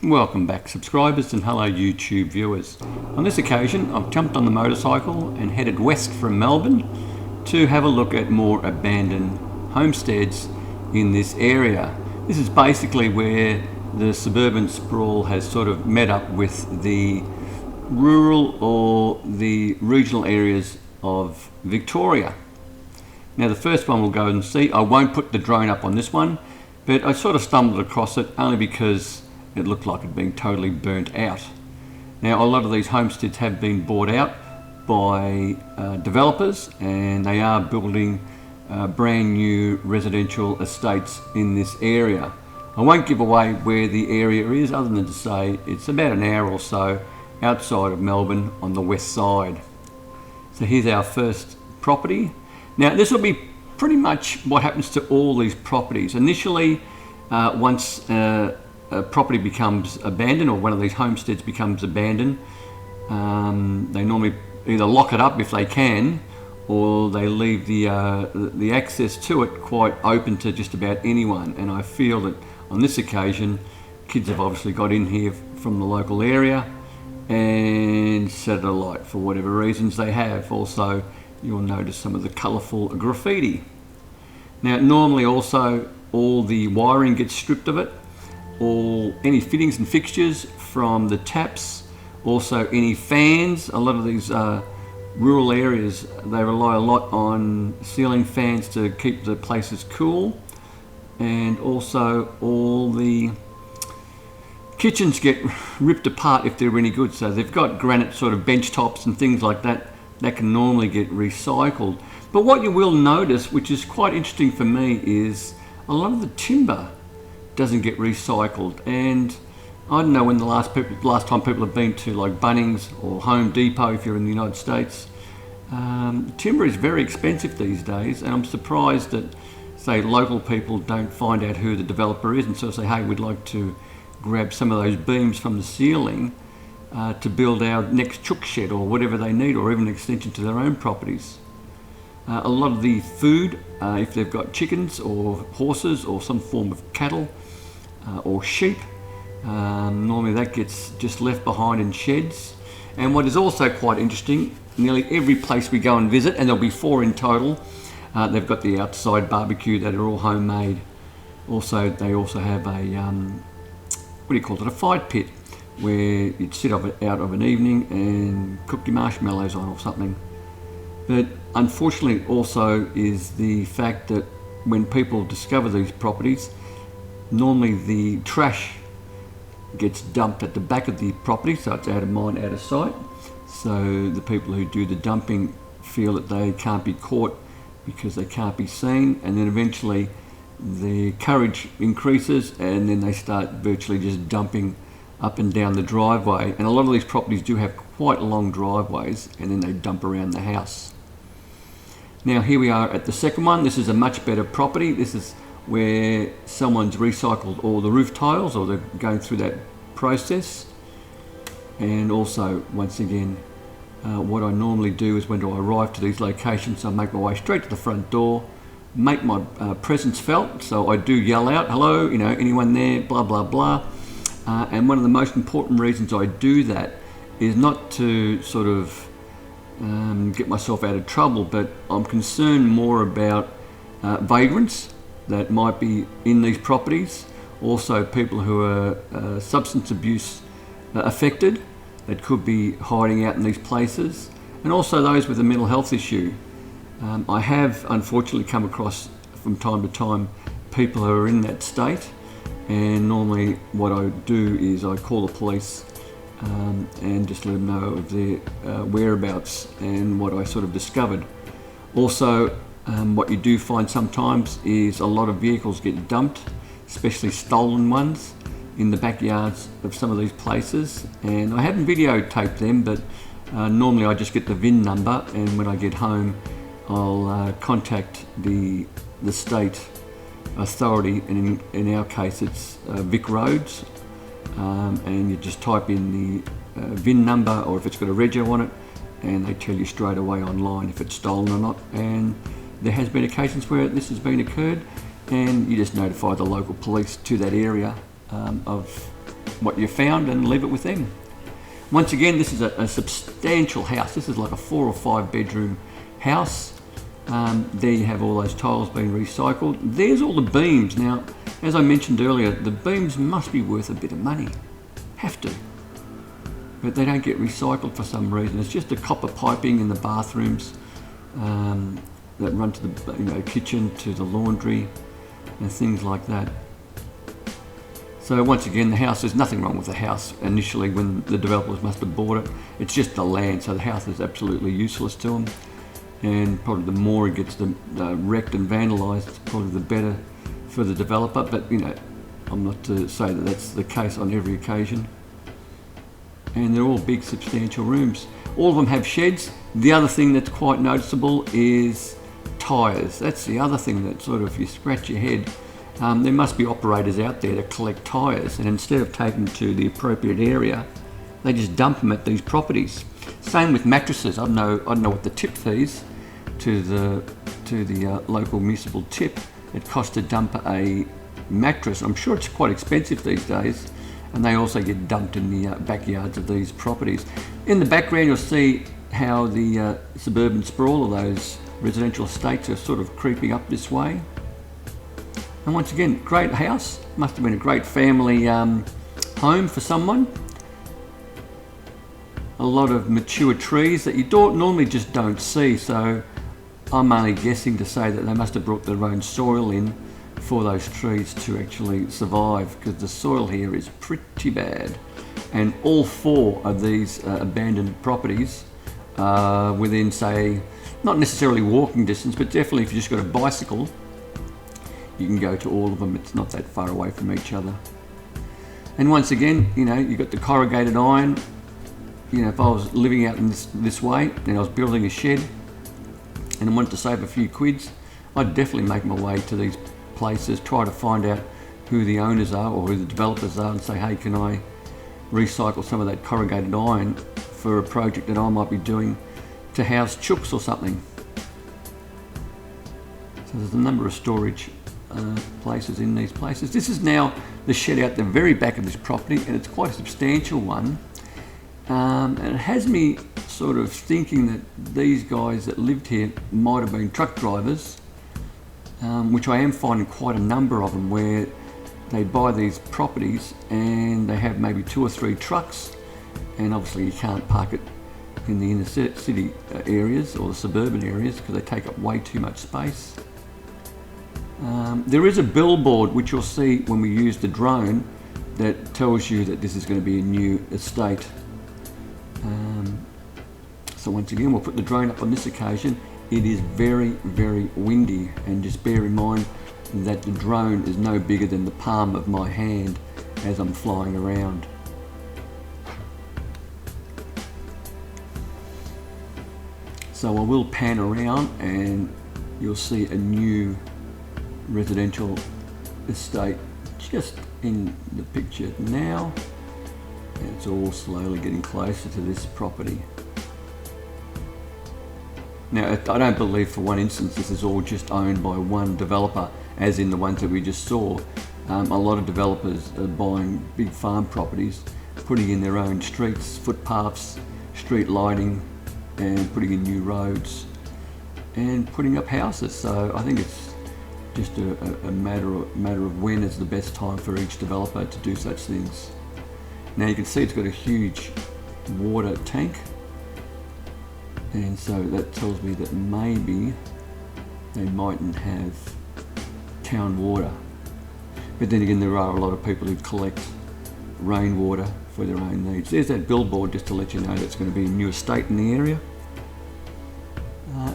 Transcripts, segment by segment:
Welcome back subscribers, and hello YouTube viewers. On this occasion I've jumped on the motorcycle and headed west from Melbourne to have a look at more abandoned homesteads in this area. This is basically where the suburban sprawl has sort of met up with the rural or the regional areas of Victoria. Now the first one we'll go and see. I won't put the drone up on this one, but I sort of stumbled across it only because it looked like it had been totally burnt out. Now a lot of these homesteads have been bought out by developers, and they are building brand new residential estates in this area. I won't give away where the area is other than to say it's about an hour or so outside of Melbourne on the west side. So here's our first property. Now this will be pretty much what happens to all these properties. Initially, once a property becomes abandoned, or one of these homesteads becomes abandoned, they normally either lock it up if they can, or they leave the access to it quite open to just about anyone. And I feel that on this occasion kids have obviously got in here from the local area and set it alight for whatever reasons they have. Also, you'll notice some of the colourful graffiti. Now normally also all the wiring gets stripped of it, any fittings and fixtures from the taps, also any fans. A lot of these rural areas, they rely a lot on ceiling fans to keep the places cool, and also all the kitchens get ripped apart if they're any good. So they've got granite sort of bench tops and things like that that can normally get recycled. But what you will notice, which is quite interesting for me, is a lot of the timber doesn't get recycled. And I don't know when the last time people have been to like Bunnings or Home Depot if you're in the United States. Timber is very expensive these days, and I'm surprised that, say, local people don't find out who the developer is and sort of say, hey, we'd like to grab some of those beams from the ceiling to build our next chook shed or whatever they need, or even an extension to their own properties. A lot of the food, if they've got chickens or horses or some form of cattle or sheep, normally that gets just left behind in sheds. And what is also quite interesting, nearly every place we go and visit, and there'll be 4 in total, they've got the outside barbecue that are all homemade. Also, they also have a a fight pit, where you'd sit out of an evening and cook your marshmallows on or something. But unfortunately also is the fact that when people discover these properties, normally the trash gets dumped at the back of the property, so it's out of mind, out of sight. So the people who do the dumping feel that they can't be caught because they can't be seen, and then eventually the courage increases and then they start virtually just dumping up and down the driveway. And a lot of these properties do have quite long driveways, and then they dump around the house. Now here we are at the second one. This is a much better property. This is where someone's recycled all the roof tiles, or they're going through that process. And also, once again, what I normally do is when I arrive to these locations, I make my way straight to the front door, make my presence felt. So I do yell out, hello, anyone there, blah, blah, blah. And one of the most important reasons I do that is not to sort of get myself out of trouble, but I'm concerned more about vagrants that might be in these properties, also people who are substance abuse affected that could be hiding out in these places, and also those with a mental health issue. I have unfortunately come across from time to time people who are in that state, and normally what I do is I call the police and just let them know of their whereabouts and what I sort of discovered. Also, what you do find sometimes is a lot of vehicles get dumped, especially stolen ones, in the backyards of some of these places. And I haven't videotaped them, but normally I just get the VIN number, and when I get home I'll contact the state authority, and in our case it's Vic Roads, and you just type in the VIN number, or if it's got a rego on it, and they tell you straight away online if it's stolen or not. And there has been occasions where this has been occurred, and you just notify the local police to that area of what you found and leave it with them. Once again, this is a substantial house. This is like a 4 or 5 bedroom house. There you have all those tiles being recycled. There's all the beams. Now, as I mentioned earlier, the beams must be worth a bit of money. Have to. But they don't get recycled for some reason. It's just the copper piping in the bathrooms that run to the kitchen, to the laundry, and things like that. So once again, the house, there's nothing wrong with the house initially when the developers must have bought it. It's just the land, so the house is absolutely useless to them. And probably the more it gets wrecked and vandalised, probably the better for the developer. But I'm not to say that that's the case on every occasion. And they're all big, substantial rooms. All of them have sheds. The other thing that's quite noticeable is tyres. That's the other thing that sort of, you scratch your head. There must be operators out there to collect tyres, and instead of taking them to the appropriate area, they just dump them at these properties. Same with mattresses. I don't know what the tip fees to the local municipal tip it costs to dump a mattress. I'm sure it's quite expensive these days, and they also get dumped in the backyards of these properties. In the background, you'll see how the suburban sprawl of those residential estates are sort of creeping up this way. And once again, great house. Must have been a great family home for someone. A lot of mature trees that you normally just don't see, so I'm only guessing to say that they must have brought their own soil in for those trees to actually survive, because the soil here is pretty bad. And all 4 of these abandoned properties are within, say, not necessarily walking distance, but definitely if you just got a bicycle, you can go to all of them. It's not that far away from each other. And once again, you've got the corrugated iron. If I was living out in this way and I was building a shed and I wanted to save a few quids, I'd definitely make my way to these places, try to find out who the owners are or who the developers are, and say, hey, can I recycle some of that corrugated iron for a project that I might be doing to house chooks or something. So there's a number of storage places in these places. This is now the shed out the very back of this property, and it's quite a substantial one. And it has me sort of thinking that these guys that lived here might have been truck drivers, which I am finding quite a number of them, where they buy these properties and they have maybe 2 or 3 trucks, and obviously you can't park it in the inner city areas or the suburban areas because they take up way too much space. There is a billboard which you'll see when we use the drone that tells you that this is going to be a new estate. So once again, we'll put the drone up on this occasion. It is very, very windy, and just bear in mind that the drone is no bigger than the palm of my hand as I'm flying around. So I will pan around and you'll see a new residential estate just in the picture now. And it's all slowly getting closer to this property. Now, I don't believe for one instance this is all just owned by one developer, as in the ones that we just saw. A lot of developers are buying big farm properties, putting in their own streets, footpaths, street lighting, and putting in new roads and putting up houses. So I think it's just a matter of when is the best time for each developer to do such things. Now you can see it's got a huge water tank, and so that tells me that maybe they mightn't have town water. But then again, there are a lot of people who collect rainwater for their own needs. There's that billboard just to let you know that it's going to be a new estate in the area.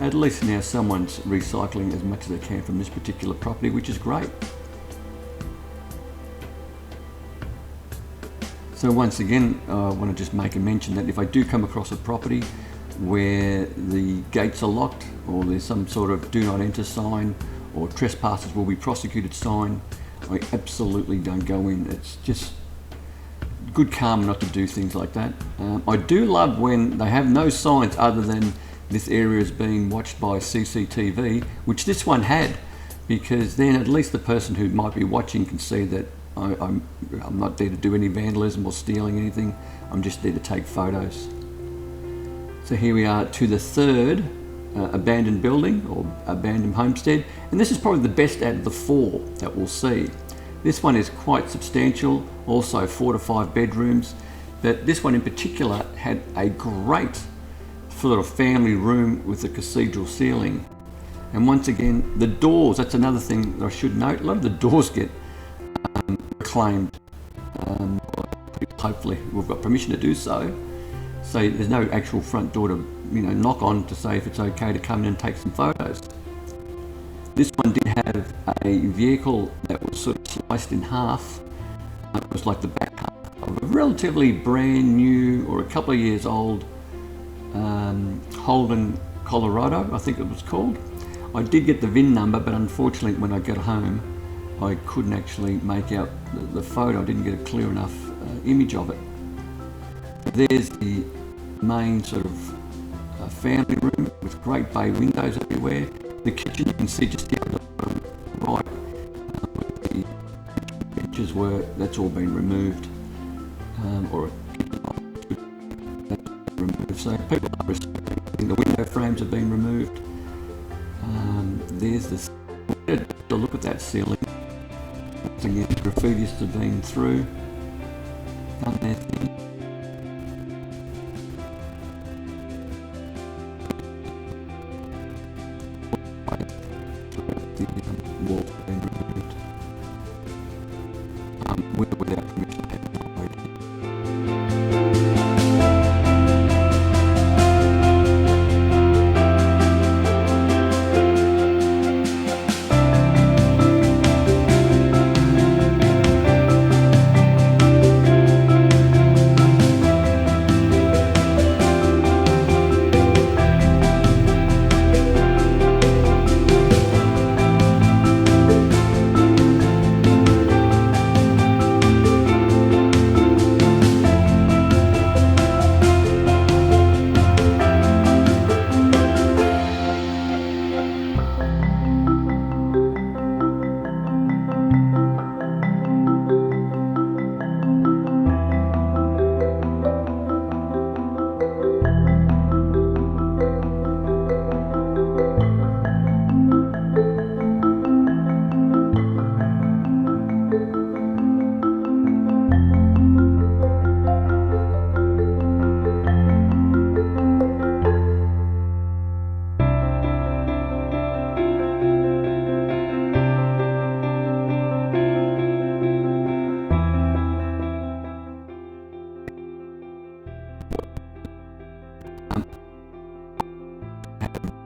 At least now someone's recycling as much as they can from this particular property, which is great. So once again, I want to just make a mention that if I do come across a property where the gates are locked, or there's some sort of do not enter sign, or trespassers will be prosecuted sign, I absolutely don't go in. It's just good karma not to do things like that. I do love when they have no signs other than this area is being watched by CCTV, which this one had, because then at least the person who might be watching can see that I'm not there to do any vandalism or stealing anything. I'm just there to take photos. So here we are to the third abandoned building or abandoned homestead, and this is probably the best out of the four that we'll see. This one is quite substantial, also 4 to 5 bedrooms, but this one in particular had a great sort of family room with a cathedral ceiling. And once again, the doors, that's another thing that I should note, a lot of the doors get reclaimed. Hopefully we've got permission to do so. So there's no actual front door to knock on to say if it's okay to come in and take some photos. This one did have a vehicle that was sort of sliced in half. It was like the back half of a relatively brand new or a couple of years old Holden Colorado, I think it was called. I did get the VIN number, but unfortunately when I got home I couldn't actually make out the photo. I didn't get a clear enough image of it. There's the main sort of family room with great bay windows everywhere. The kitchen, you can see just down the right where the benches were, that's all been removed. Or removed. So people are respecting, the window frames have been removed. There's this, to look at that ceiling. Once again, graffitists have been through, done their thing. The walls have been removed. Without permission.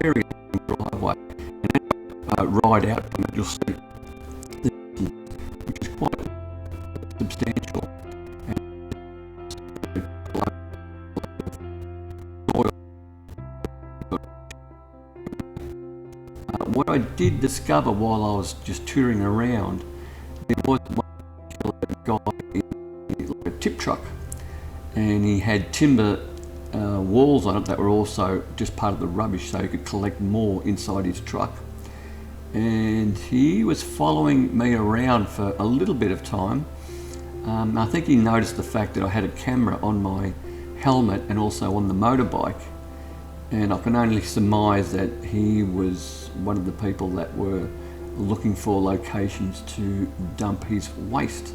Very driveway, and ride out from it, you'll see this, which is quite substantial. What I did discover while I was just touring around, there was one guy in like a tip truck, and he had timber walls on it that were also just part of the rubbish, so he could collect more inside his truck. And he was following me around for a little bit of time. I think he noticed the fact that I had a camera on my helmet and also on the motorbike, and I can only surmise that he was one of the people that were looking for locations to dump his waste.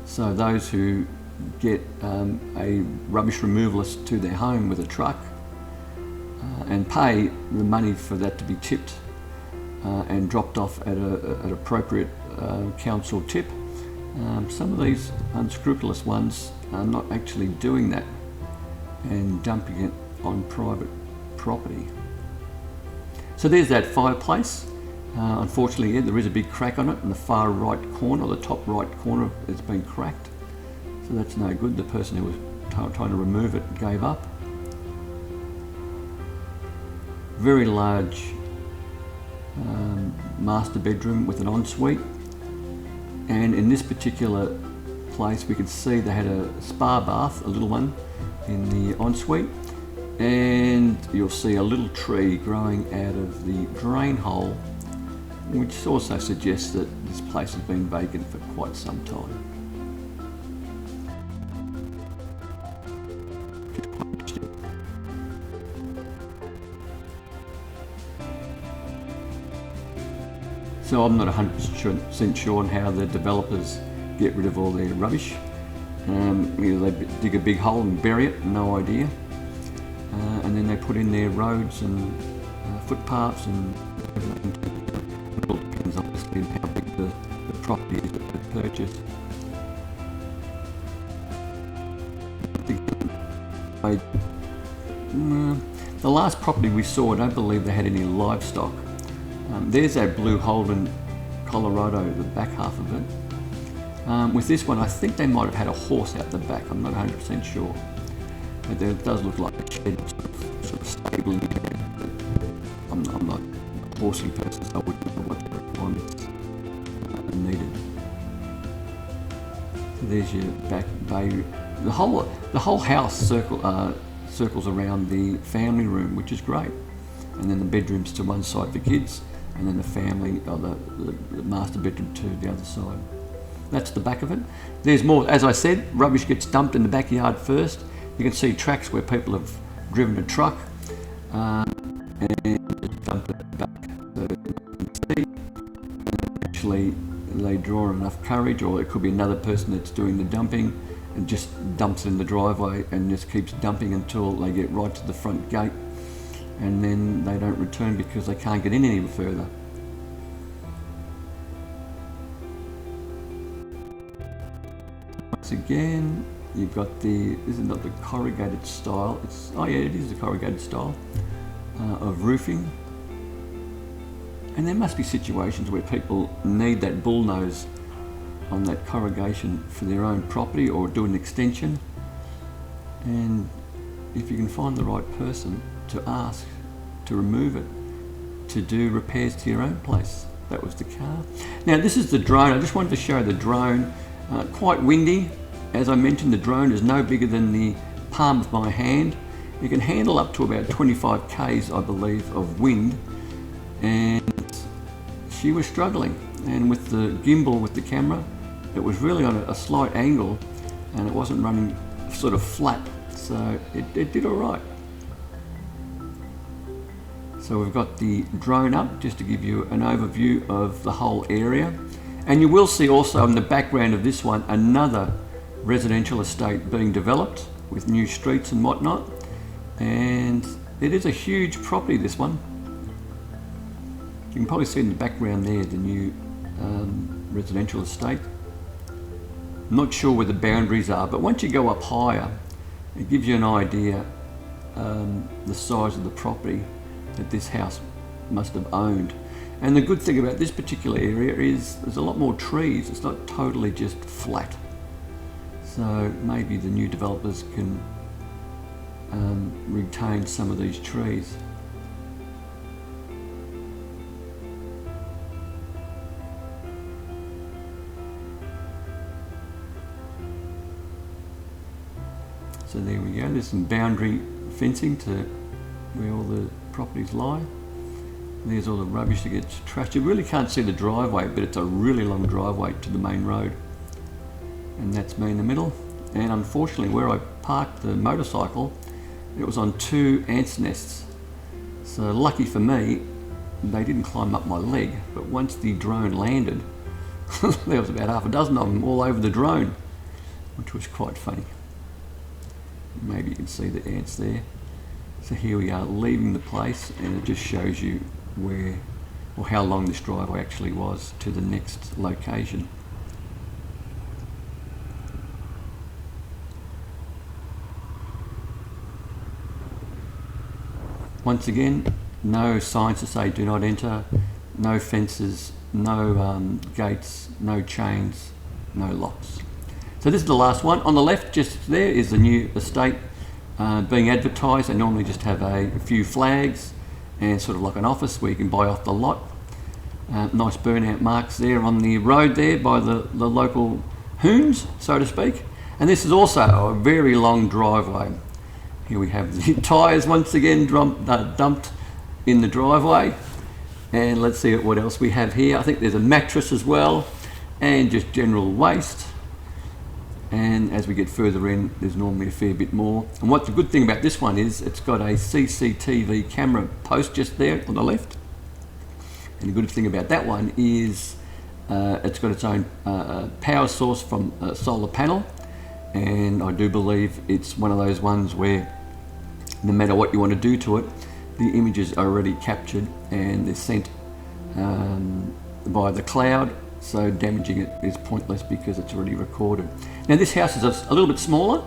So those who get a rubbish removalist to their home with a truck and pay the money for that to be tipped and dropped off at an appropriate council tip. Some of these unscrupulous ones are not actually doing that and dumping it on private property. So there's that fireplace. Unfortunately, yeah, there is a big crack on it in the far right corner, or the top right corner, it's been cracked. So that's no good. The person who was trying to remove it gave up. Very large master bedroom with an ensuite. And in this particular place, we could see they had a spa bath, a little one, in the ensuite. And you'll see a little tree growing out of the drain hole which also suggests that this place has been vacant for quite some time. So I'm not 100% sure on how the developers get rid of all their rubbish. Either they dig a big hole and bury it, no idea. And then they put in their roads and footpaths and everything. It all depends obviously on how big the property is that they purchase. The last property we saw, I don't believe they had any livestock. There's that blue Holden, Colorado, the back half of it. With this one, I think they might have had a horse out the back. I'm not 100% sure. But it does look like a shed sort of stabling area. But I'm not a horsey person, so I wouldn't know what the requirements are needed. So there's your back bay. The whole house circles around the family room, which is great. And then the bedrooms to one side for kids, and then the family, or the master bedroom to the other side. That's the back of it. There's more, as I said, rubbish gets dumped in the backyard first. You can see tracks where people have driven a truck and dumped it back. So you can see, actually they draw enough courage, or it could be another person that's doing the dumping and just dumps it in the driveway and just keeps dumping until they get right to the front gate. And then they don't return because they can't get in any further. Once again, you've got this is not the corrugated style, it is the corrugated style of roofing. And there must be situations where people need that bullnose on that corrugation for their own property or do an extension. And if you can find the right person to ask to remove it, to do repairs to your own place. That was the car. Now this is the drone. I just wanted to show the drone. Quite windy. As I mentioned, the drone is no bigger than the palm of my hand. You can handle up to about 25 k's, I believe, of wind. And she was struggling. And with the gimbal, with the camera, it was really on a slight angle and it wasn't running sort of flat. So it did all right. So we've got the drone up just to give you an overview of the whole area. And you will see also in the background of this one another residential estate being developed with new streets and whatnot. And it is a huge property, this one. You can probably see in the background there the new residential estate. I'm not sure where the boundaries are, but once you go up higher, it gives you an idea the size of the property that this house must have owned. And the good thing about this particular area is there's a lot more trees. It's not totally just flat. So maybe the new developers can retain some of these trees. So there we go, there's some boundary fencing to where all the properties lie. There's all the rubbish that gets trashed. You really can't see the driveway, but it's a really long driveway to the main road. And that's me in the middle. And unfortunately, where I parked the motorcycle, it was on 2 ants nests. So lucky for me, they didn't climb up my leg, but once the drone landed, there was about half a dozen of them all over the drone, which was quite funny. Maybe you can see the ants there. So here we are leaving the place, and it just shows you where or how long this driveway actually was to the next location. Once again, no signs to say do not enter, no fences, no gates, no chains, no locks. So this is the last one. On the left, just there, is the new estate being advertised. They normally just have a few flags and sort of like an office where you can buy off the lot. Nice burnout marks there on the road there by the local hoons, so to speak. And this is also a very long driveway. Here we have the tyres once again dumped in the driveway. And let's see what else we have here. I think there's a mattress as well, and just general waste. And as we get further in, there's normally a fair bit more. And what the good thing about this one is it's got a CCTV camera post just there on the left. And the good thing about that one is it's got its own power source from a solar panel. And I do believe it's one of those ones where no matter what you want to do to it, the images are already captured and they're sent by the cloud, so damaging it is pointless because it's already recorded. Now this house is a little bit smaller.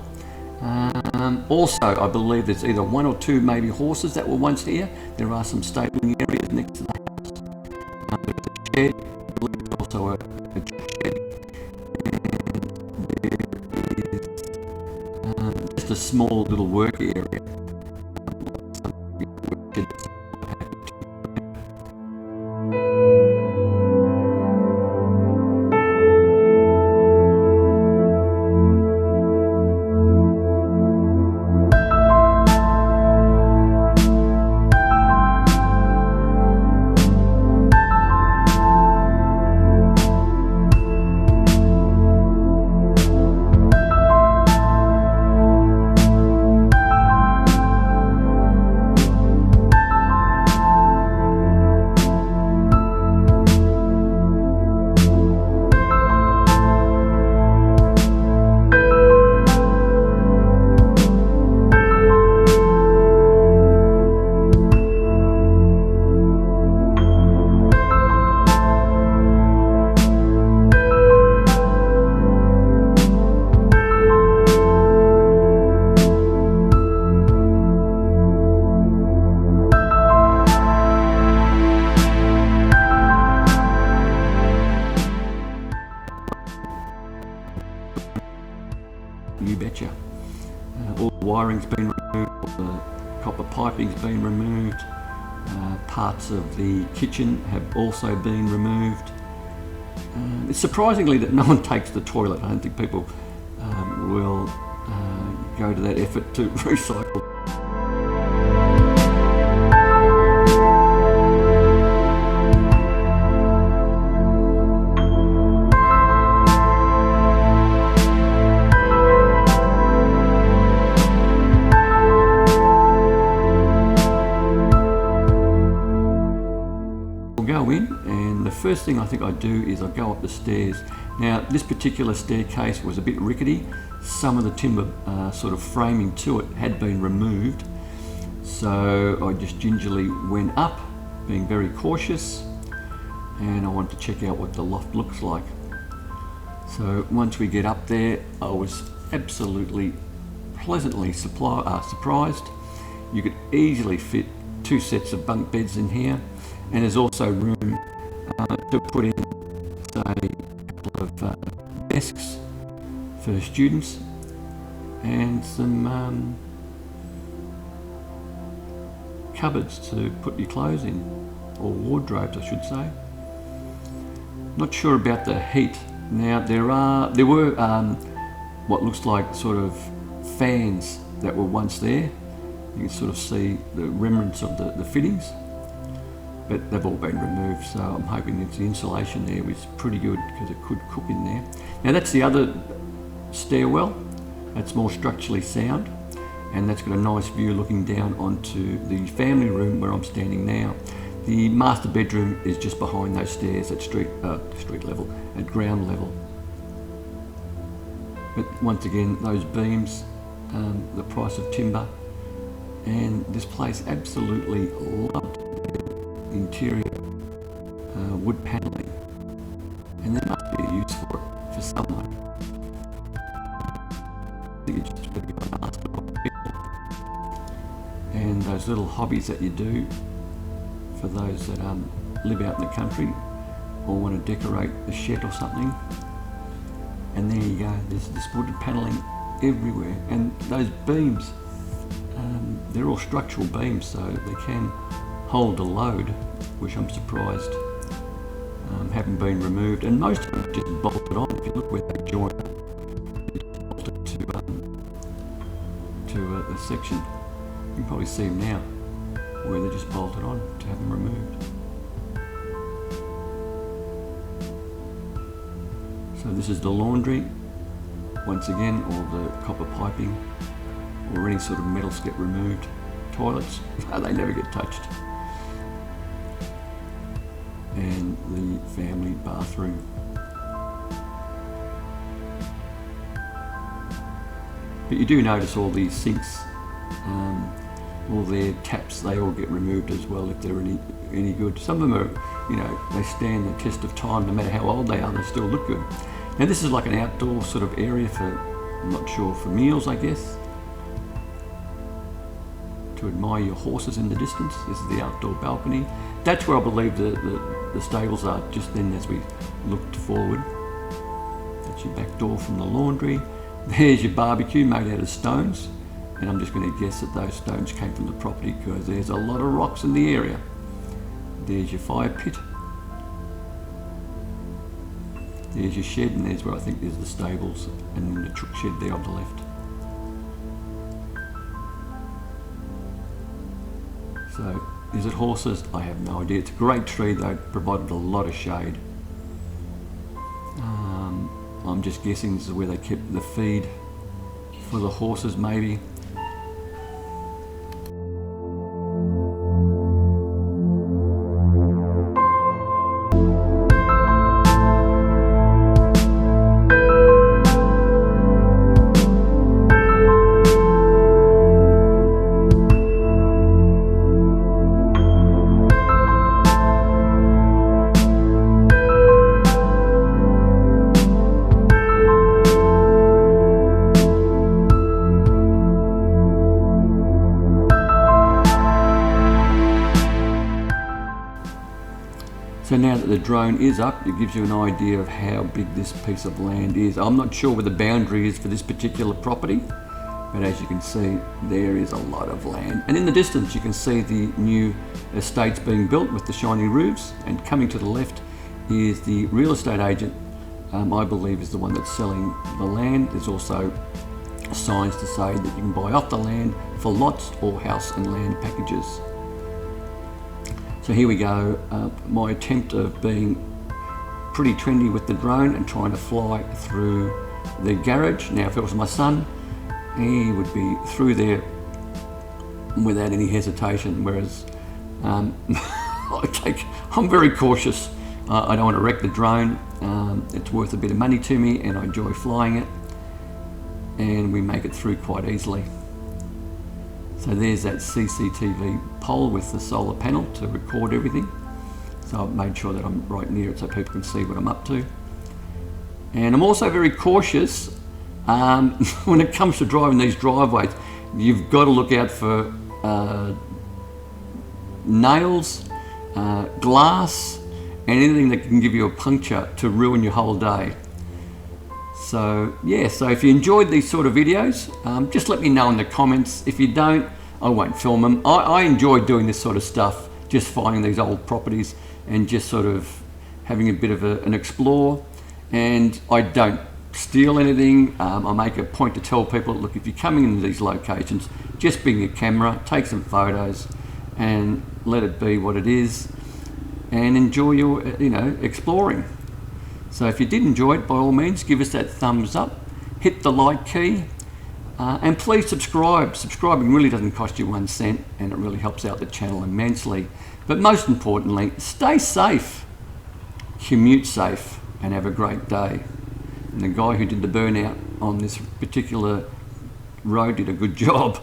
Also, I believe there's either one or two maybe horses that were once here. There are some stabling areas next to the house. There's a shed, I believe there's also a shed, and there is just a small little work area. You betcha. All the wiring's been removed, all the copper piping's been removed, parts of the kitchen have also been removed. It's surprisingly that no one takes the toilet. I don't think people will go to that effort to recycle. Go in, and the first thing I think I do is I go up the stairs. Now this particular staircase was a bit rickety. Some of the timber sort of framing to it had been removed, so I just gingerly went up, being very cautious, and I wanted to check out what the loft looks like. So once we get up there, I was absolutely pleasantly surprised. You could easily fit 2 sets of bunk beds in here. And there's also room to put in, say, a couple of desks for students and some cupboards to put your clothes in, or wardrobes I should say. Not sure about the heat. Now there were what looks like sort of fans that were once there. You can sort of see the remnants of the fittings, but they've all been removed, so I'm hoping that the insulation there was pretty good because it could cook in there. Now that's the other stairwell. That's more structurally sound, and that's got a nice view looking down onto the family room where I'm standing now. The master bedroom is just behind those stairs at street level, at ground level. But once again, those beams, the price of timber, and this place absolutely loved interior wood panelling, and there must be a use for it for someone. I think you just got to go and ask the right people. And those little hobbies that you do for those that live out in the country or want to decorate the shed or something, and there you go, there's this wood panelling everywhere, and those beams, they're all structural beams, so they can hold a load, which I'm surprised haven't been removed, and most of them are just bolted on. If you look where they join up, they just bolted to a section. You can probably see them now where they're just bolted on to have them removed. So this is the laundry. Once again, all the copper piping or any sort of metals get removed. Toilets, they never get touched. And the family bathroom. But you do notice all these sinks, all their taps, they all get removed as well if they're any good. Some of them are, you know, they stand the test of time. No matter how old they are, they still look good. Now this is like an outdoor sort of area for, I'm not sure, for meals, I guess. To admire your horses in the distance. This is the outdoor balcony. That's where I believe the stables are, just then as we looked forward. That's your back door from the laundry. There's your barbecue made out of stones, and I'm just going to guess that those stones came from the property because there's a lot of rocks in the area. There's your fire pit. There's your shed, and there's where I think there's the stables, and then the truck shed there on the left. So, is it horses? I have no idea. It's a great tree though, provided a lot of shade. I'm just guessing this is where they kept the feed for the horses maybe. So now that the drone is up, it gives you an idea of how big this piece of land is. I'm not sure where the boundary is for this particular property, but as you can see, there is a lot of land. And in the distance, you can see the new estates being built with the shiny roofs, and coming to the left is the real estate agent, I believe is the one that's selling the land. There's also signs to say that you can buy off the land for lots or house and land packages. So here we go, my attempt of being pretty trendy with the drone and trying to fly through the garage. Now if it was my son, he would be through there without any hesitation, whereas I'm very cautious. I don't want to wreck the drone. It's worth a bit of money to me and I enjoy flying it, and we make it through quite easily. So there's that CCTV pole with the solar panel to record everything. So I've made sure that I'm right near it so people can see what I'm up to. And I'm also very cautious when it comes to driving these driveways. You've got to look out for nails, glass, and anything that can give you a puncture to ruin your whole day. So yeah, so if you enjoyed these sort of videos, just let me know in the comments. If you don't, I won't film them. I enjoy doing this sort of stuff, just finding these old properties and just sort of having a bit of an explore. And I don't steal anything. I make a point to tell people, look, if you're coming into these locations, just bring your camera, take some photos and let it be what it is and enjoy your, exploring. So if you did enjoy it, by all means, give us that thumbs up, hit the like key, and please subscribe. Subscribing really doesn't cost you 1 cent, and it really helps out the channel immensely. But most importantly, stay safe, commute safe, and have a great day. And the guy who did the burnout on this particular road did a good job.